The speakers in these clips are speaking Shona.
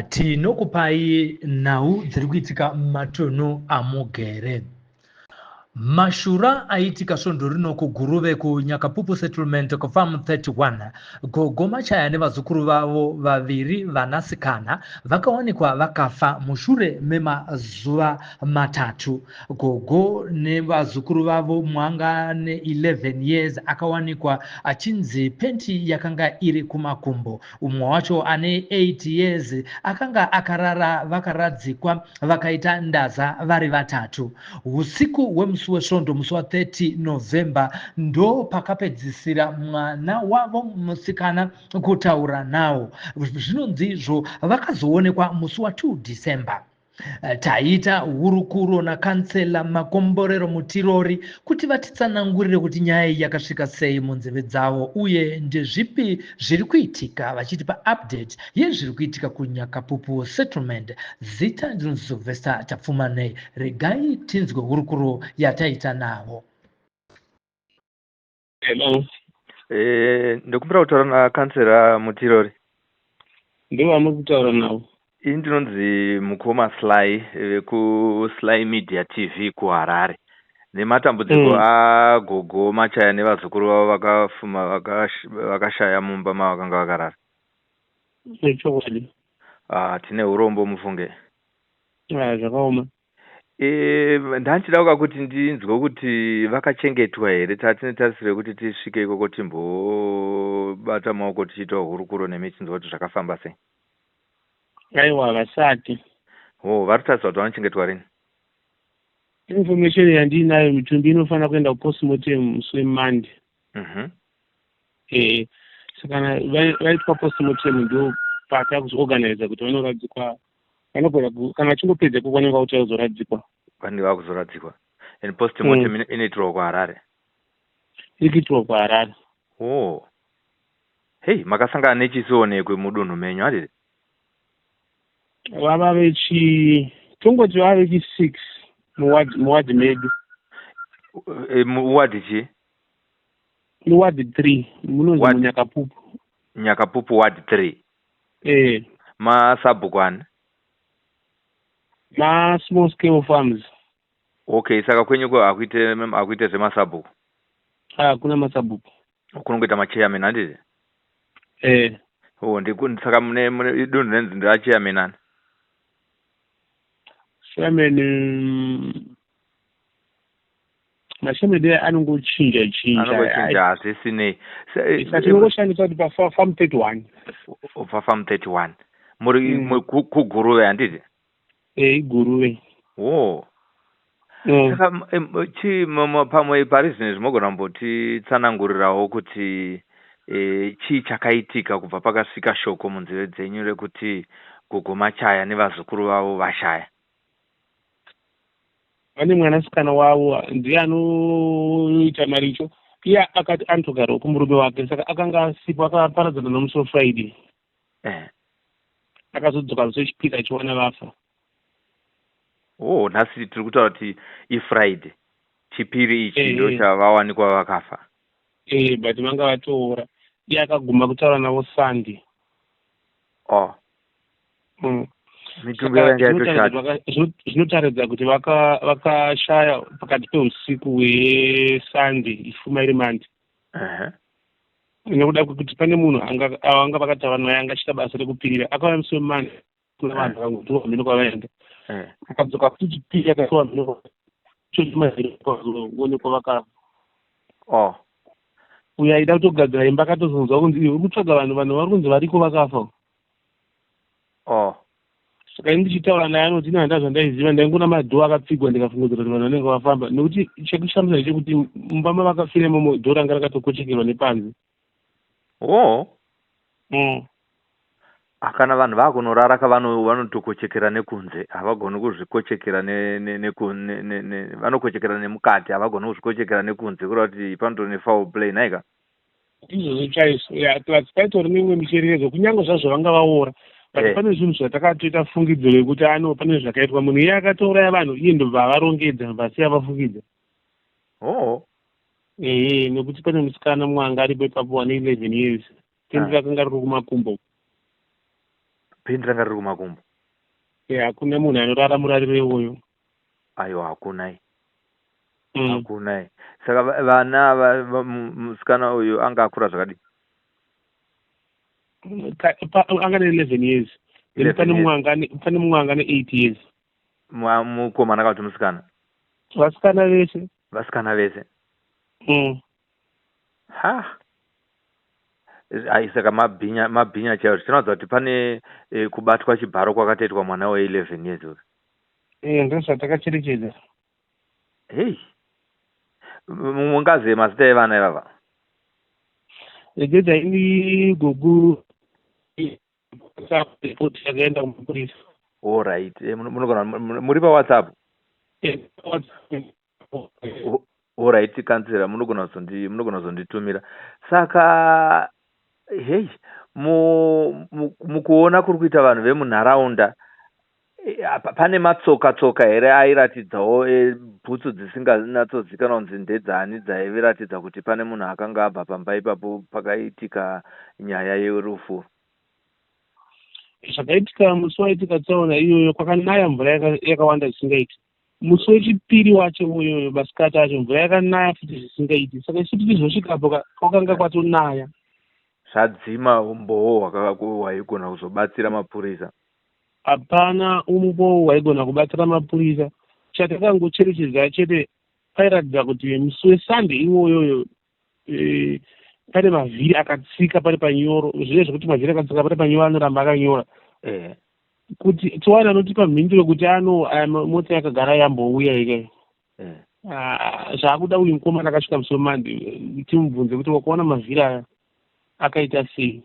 Tinokupai nhau dziri kuitika mumatunhu amugere. Mashura aitika svondo rino kuguruve kunyakapupu settlement kufarm 31 gomachaya nevazukuru vavo vaviri vanasikana vakawanikwa vakafa mushure memazuva matatu. Gogo nevazukuru vavo mwanga ne11 years akawanikwa achinzi penti yakanga iri kumakumbo. Umwe wacho ane 8 years akanga akarara vakaradzikwa vakaita ndaza vari vatatu. Usiku wemusi wesvondo musi wa30 November ndo pakapedzisira mwana wavo musikana kutaura nawo. Zvinonzizvo vakazoonekwa musi wa2 December. Taita hurukuro nakansela Makomborero Mutirori kuti vatitsanangurire kuti nyaya iyi yakasvika sei munzeve dzavo uye ndezvipi zviri kuitika, vachitipa update yezviri kuitika kunyakapupu settlement. Zita ndinonzi Sylvester Tapfumanei. Regai tinzwe hurukuro yataita navo. Hello. Ndikumbira kutaura nakansera Mutirori. Ndivo vamuri kutaura navo. Ini ndinonzi Mukoma Sly kuSly Media TV kuHarare. Nematambudziko agogo machaya nevazukuru vavo vakafuma vakashaya mumba mavakanga vakarara. Nechokwadi. Tine urombo mufunge. Zvakaoma. Ndanchida kuti ndinzwe kuti vakachengetwa here. Tatinotarisira kuti tisvike ikoko timbobata maoko tichiita hurukuro nemichinzwa kuti zvakafamba sei. Aiwa vasati. Varitariswa kuti vanochengetwa rini? Information yandinayo mitumbi inofanira kuenda kupostmortem musi weMonday. Saka vaitwa postmortem ndo patakuzoorganiza kuti vanoradzikwa. Vanogona kana vachingopedza kuonekwa kuti vazoradzikwa. Vanenge vakuzoradzikwa. And postmortem inoitirwa kuHarare. Irikiitirwa kuHarare. Hey, makasangana nechisionekwe mudunhu menyu hadiri? Vava tongoti vava vechi6 muwadi medu. Muwadi chi? Muwadi 3 munonzi munyakapupu. Nyakapupu wadi 3. Masabhuku ani? Small scale farms. Okay, saka kwenyuko akuite zvemasabhuku? Kuna masabhuku. Kunongoita machairman handiti? Saka mune dunhu renzi ndirachairman ani? Mashamedi anongochinja. Anongochinja hazvisinei. Tinongoshandisa kuti pafarm 31. Pafarm 31. Muri kuguruve handiti? Iguruve. Saka pamwe pari zvino zvimogona mbotitsanangurirawo kuti chii chakaitika kubva pakasvika shoko munzeve dzenyu rekuti gogo machaya nevazukuru vavo vashaya? Vane mwanasikana wavo ndiye anoita maricho. Iye akati anotogarawo kumurume wake, saka akanga asipo akaparadzana nomusi weFriday. Akazodzoka musi wechipiri achiwana vafa. Nhasi tiri kutaura kuti iFriday chipiri ichi ndo chavawanikwa vakafa. But vanga vatoora. Iye akaguma kutaura navo Sunday. Mitumbi yanga yatoshata. Zvinotaridza kuti vakashaya pakati peusiku weSunday ifuma iri Monday. Nekuda kwekuti pane munhu anga vakataura naye anga achita basa rekupirira. Akauya musi weMonday kuna vanhu vakangotora mhino kwavaenda. Akadzoka kuti chipiri akatora mhino chochimaonekwa vakafa. Uyo aida kutogadzira imba akatozonzwa kunzi uri kutsvaga vanhu vari kunzi variko vakafa. Saka ndichitaura naye anoti ina handa zvandaiziva ndaingona madhoo akapfigwa ndikafungidzira kuti vanhu vanenge vafamba. Nekuti chekushamisa chekuti mumba mavakafira imomo dhoo ranga rakatokochekerwa nepanze. Kana vanhu vakunorara kavanotokochekera nekunze havagoni kuzvikochekera vanokochekera nemukati havagoni kuzvikochekera nekunze kureva kuti panotori nefoul play naika. Izvozvo chaizvo. Plus paitori neimwe micherechedzo kunyange zvazvo vanga vaora. But pane zvinhu zvatakatoita fungidzo yekuti pane zvakaitwa. Munhu iye akatouraya vanhu iye ndobva avarongedza vasiya vafungidza. Nekuti pane musikana mwanga aripo ipapo wane 11 years. Tendi rakanga riko kumakumbo. bhendi ranga riri kumakumbo. Hakuna munhu anorara murariro iwoyo. Aiwa, hakunai. Hakunai. Saka vana musikana uyu anga akura zvakadii? Anga ne 11 years. Pane mumwe anga ne 8 years. Mukomana kana kuti musikana? Vasikana vese. Ha. Saka mabhinya chaiwo. Tinoudza kuti pane kubatwa chibharo kwakatoitwa mwana we 11 years uyu. Ndizvo zvatakacherechedza. Hei. Mungazive mazita evana ivava? Regedza ini gugu yakaenda kumapurisa. All right. Munogona muri pa WhatsApp? All right, kansera munogona kuzonditumira. Saka hey, mukuona kuri kuita vanhu vemunharaunda pane matsoka here airatidzawo bhutsu dzisinganatsozikanwa kunzi ndedzani dzairatidza kuti pane munhu akanga abva pamba ipapo pakaitika nyaya yerufu. Zvakaitika musi waitika tsaona iyoyo kwakanaya mvura yakawanda zvisingaiti. Musi wechipiri wacho uyoyo masikati acho mvura yakanaya futi zvisingaiti. Saka isuti tizosvikapo kwakanga kwatonaya. Zvadzima umbowo hwaigona kuzobatsira mapurisa. Hapana umbowo hwaigona kubatsira mapurisa. Chatakangocherechedza chete pairatidza kuti musi weSunday iwoyoyo pane mavhiri akatsika pari panyoro. Zviye zvekuti mavhiri akatsika pari panyoro anoramba akanyora. Kuti tiwana anotipa mhinduro kuti mota yakagara yambouya ike. Zvaakuda uyu mukomana akasvika musi weMonday timubvunze kuti wakaona mavhiri aya akaita sei.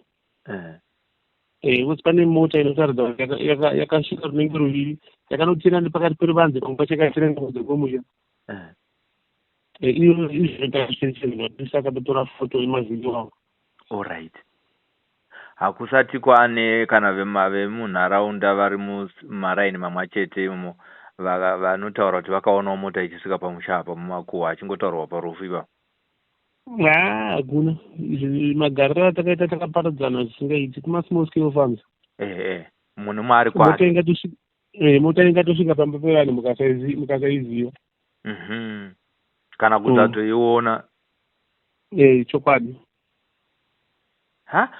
Kuti pane mota inotaridza kuti yakasvika runenge ruviri yakanotira nepakati peruvanze pamwe pacho yakatira kunze kwomusha. Iyo izvo akatotora foto yemavhiri wavo. All right. Hakusati kwane kana vemunharaunda vari mumaraini mamwe chete imo vanotaura kuti vakaonawo mota ichisvika pamusha apa mumakuhwa achingotaurwa parufu ipapo? Hakuna. Magariro atakaita takaparadzana zvisingaiti kumasmall scale farms. Munhu mwari kwake. Mota ingatosvika pamba pevanhu mukasaiziva. Kana kudzatoiona. Chokwadi.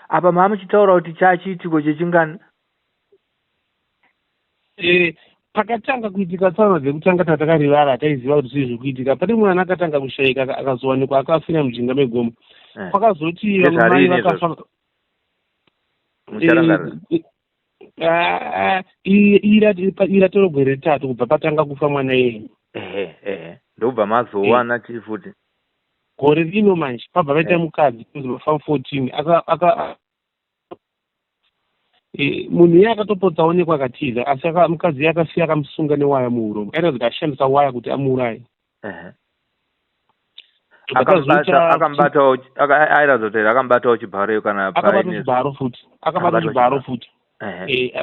Apa mamuchitaura kuti chachiitiko chechingani? Pakatanga kuitika tsaona dzekutanga tatakarivara taiziva kuti zviri kuitika. Pane mwana akatanga kushaika akazowanikwa akafira mujinga megomo. Kwakazoti vamwe mai vakafa. Iratorogwe retatu kubva patanga kufa mwana iyeye. Ndobva mazowana chii futi? Gore rino manje pabva vaita mukadzi kuziva 14 munhu iye akatopotsaonekwa akatiza asi mukadzi akasiya akamusunga newaya muhuro aita kuti ashandisa waya kuti amuuraye. Akambatawo chibharo kana akabata chibharo futi.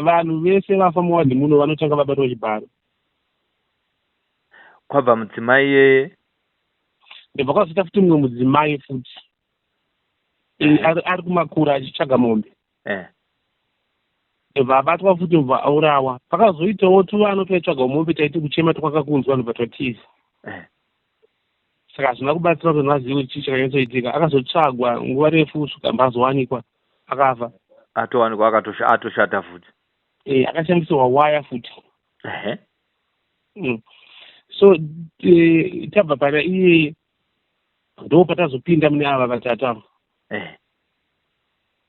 Vanhu vese vafa muwadhi muno vanotanga vabatawo chibharo. Kwabva mudzimai iyeye ndibva kwazoita futi mumwe mudzimai futi ari kumakura achitsvaga mombe. Ndibva abatwa futi mubva aurawa. Pakazoitawo tuvano taitsvaga mombe taiti kuchema twakakunzwa ndobva twatiza. Saka hazvina kubatsira kuti vazive kuti chii chakanyatsoitika. Akazotsvagwa nguva refu kusvika mbazowanikwa akafa. Atowanikwa atoshata futi. Akashandisirwa waya futi. So tabva pana iye ndo patazopinda mune ava vatatu.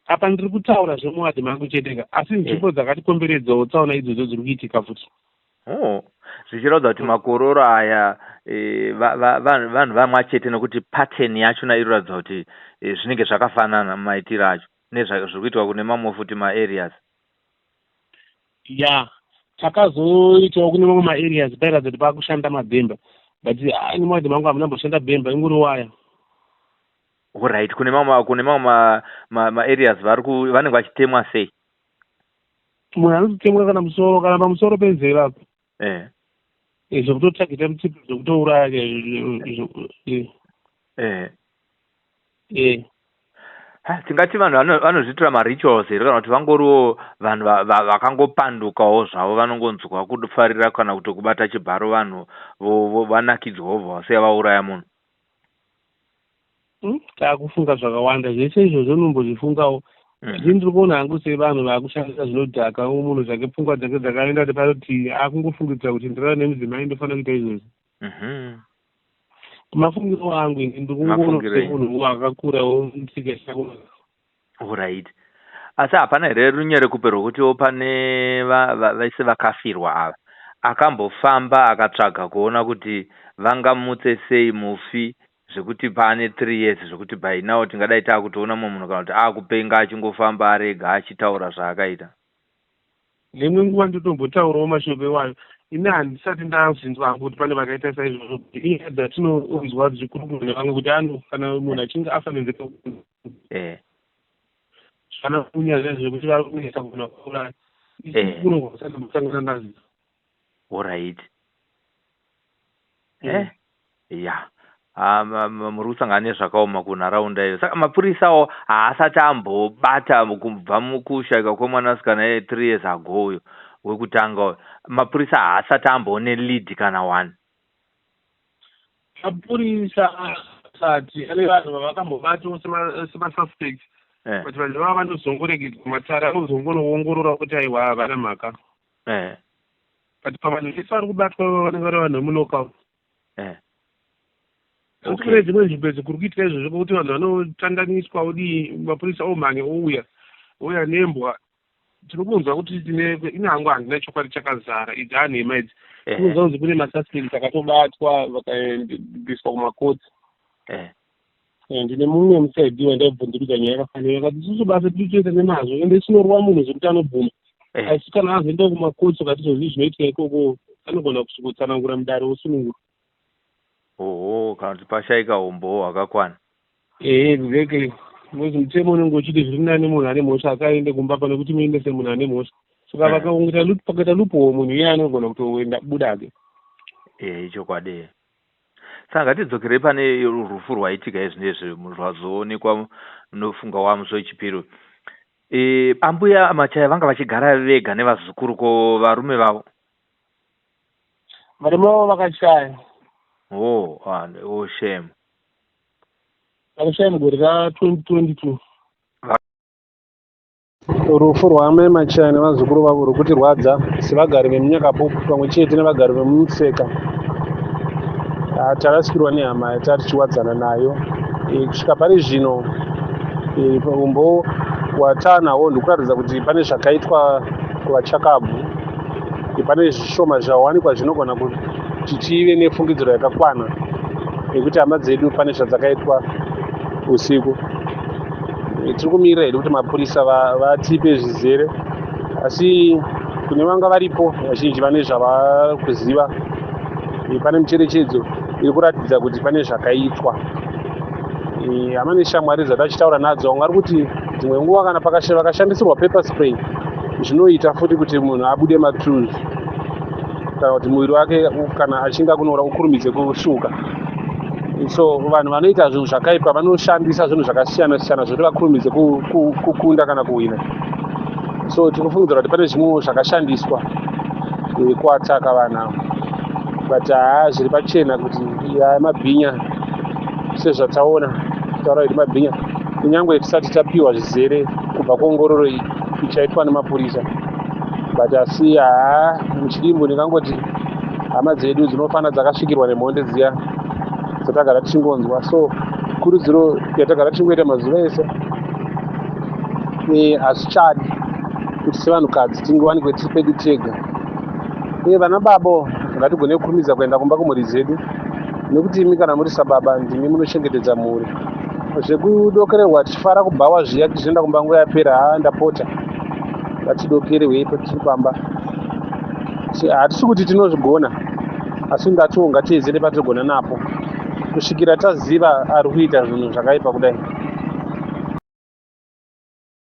Apa ndiri kutaura zvemuwadhi mangu cheteka asi nzvimbo dzakatikomberedzawo tsaona idzodzo dziri kuitika futi. Zvichiratidza kuti makororo aya vanhu vamwe chete nekuti pattern yachona inoratidza kuti zvinenge zvakafanana maitiro acho nezviri kuitwa kune mamwe futi maareas. Takazoitawo kune mamwe maareas pairatidza kuti paakushanda mabhemba but muwadhi mangu hamuna mboshanda bhemba ingori waya. Alright, kune mamwe maareas vanenge vachitemwa sei? Munhu anototemwa kana musoro kana pamusoro penzeve apo. Zvekutotsvagita mutipi zvekutouraya. tingati vanhu vanozviitira marituals here kana kuti vangoriwo vanhu vakangopandukawo zvavo vanongonzwa kufarira kana kuti kubata chibharo vanhu vanakidzwa vobva vasiya vauraya munhu. Taakufunga zvakawanda zvese izvozvo nombozvifungawo. Zvini ndiri kuona hangu sevanhu vaakushandisa zvinodhaka munhu zvake pfungwa dzake dzakaenda kuti paroti akungofungidzira kuti ndirara nemudzimai ndofanira kuita izvozvo. Mafungiro angu ndiri kungoona semunhu akakurawo tsika dzake. Alright. Asi hapana here runyere kupe rwokutiwo pane vaise vakafirwa ava akambofamba akatsvaga kuona kuti vangamutse sei mufi zvekuti pane 3 years zvekuti by now tingadai taakutoona munhu kana kuti akupenga achingofamba arega achitaura zvaakaita. Rimwe nguva ndotombotaurawo mashope wayo ine handisati ndazinzwa hangu kuti pane vakaita saizvozvo kuti iye dzatinonzwa zvikuru nevamwe kuti kana munhu achinge afa nenzeka kana kunyazva zvekuti vakunesa kuna kuuraya kunongosati mutangana nazi. Alright. Muri kusangana nezvakaoma kunharaunda iyo. Saka mapurisawo haasati ambobata kubva mukushaika kwemwanasikana 3 years ago uyo wekutanga. Mapurisa haasati amboone lead kana one. Mapurisa asati ane vanhu vavakambobatawo semasuspect kuti vanhu vava vanozongoregedzwa matara anozongonoongorora kuti aiwa havana mhaka. But pavanhu vese vari kubatwa vanenge vari vanhu vemulocal. Kune dzimwe zvibhedzo kuri kuitika izvozvo kuti vanhu vanotandaniswa udii mapurisa omhanye ouya nembwa. Tinobonzwa kuti ine hangu handina chokwadi chakazara idzi hanhema idzi. Tinobonzwa kuti kune masuspect akatobatwa vakaendeswa kumakotsi. Ndine mumwe musaidhi wandaibvunzurudza nyaya yakafanira akati isusu basa tiri nemazvo ende sinorwa munhu zvekuti anobvuma. Asi kana azoenda kumakotsi ukati izvozvi zvinoitika ikoko anogona kusvikotsanangura mudare wosunungura. Kana kuti pashaika umbowo hwakakwana. Exactly. Mwezi mutemo unenge uchiti zviri nani munhu ane mhosva akaende kumba pane kuti muendese munhu ane mhosva. Saka pakaita lupowo munhu iye anogona kutoenda budake. Chokwadi. Saka ngatidzokerei pane rufu rwaitika izvinezvi rwazoonekwa munofunga wamuso wechipiri. Ambuya Machaya vanga vachigara vega nevazukuru ko varume vavo. Varume vavo vakashaya. Shame. Vakashaya mugore ra2022. Rufu rwaamai Machaya nevazukuru vavo rwukuti rwadza sevagari vemunyakapupu pamwe chete nevagari vemumuseka. Tarasikirwa nehama yatari tichiwadzana nayo. Kusvika pari zvino umbo watanhawo ndikuratidza kuti pane zvakaitwa kuvachakabvu. Pane zvishoma zvawanikwa zvinogona kuti tive nefungidziro yakakwana yekuti hama dzedu pane zvadzakaitwa usiku. Tiri kumirira hedu kuti mapurisa vatipe zvizere, asi kune vanga varipo vazhinji vane zvavari kuziva. Pane mucherechedzo iri kuratidza kuti pane zvakaitwa. Hamane shamwari dzatachitaura nadzo vamwe vari kuti dzimwe nguva kana vakashandisirwa paper spray zvinoita futi kuti munhu abude matruth kana kuti muviri wake kana achinge akunora ukurumidze kusvuka. So vanhu vanoita zvinhu zvakaipa vanoshandisa zvinhu zvakasiyana siyana zvoti vakurumidze kukunda kana kuwina. So tinofungidzira kuti pane zvimwe zvakashandiswa kuataka vanhu. But zviri pachena kuti mabhinya sezvataona taura kuti mabhinya kunyange tisati tapiwa zvizere kubva kuongororo ichaitwa nemapurisa. But asi muchidimbo ndingangoti hama dzedu dzinofana dzakasvikirwa nemhonde dziya dzatagara tichingonzwa. So kurudziro yatagara tichingoita mazuva ese hazvichadi kuti sevanhukadzi tingowanikwe tiri pedu tega. Vana babo ngatigone kukurumidza kuenda kumba kumhuri dzedu nekuti imi kana muri sababa ndimi munochengetedza mhuri. Zvekudokererwa tichifara kubhawa zviya tichienda kumba nguva yapera ndapota ngatidokerewei patiri pamba. Hatisi kuti tinozvigona asi ngatiwo ngatiedzere patirigona napo kusvikira taziva ari kuita zvinhu zvakaipa kudai.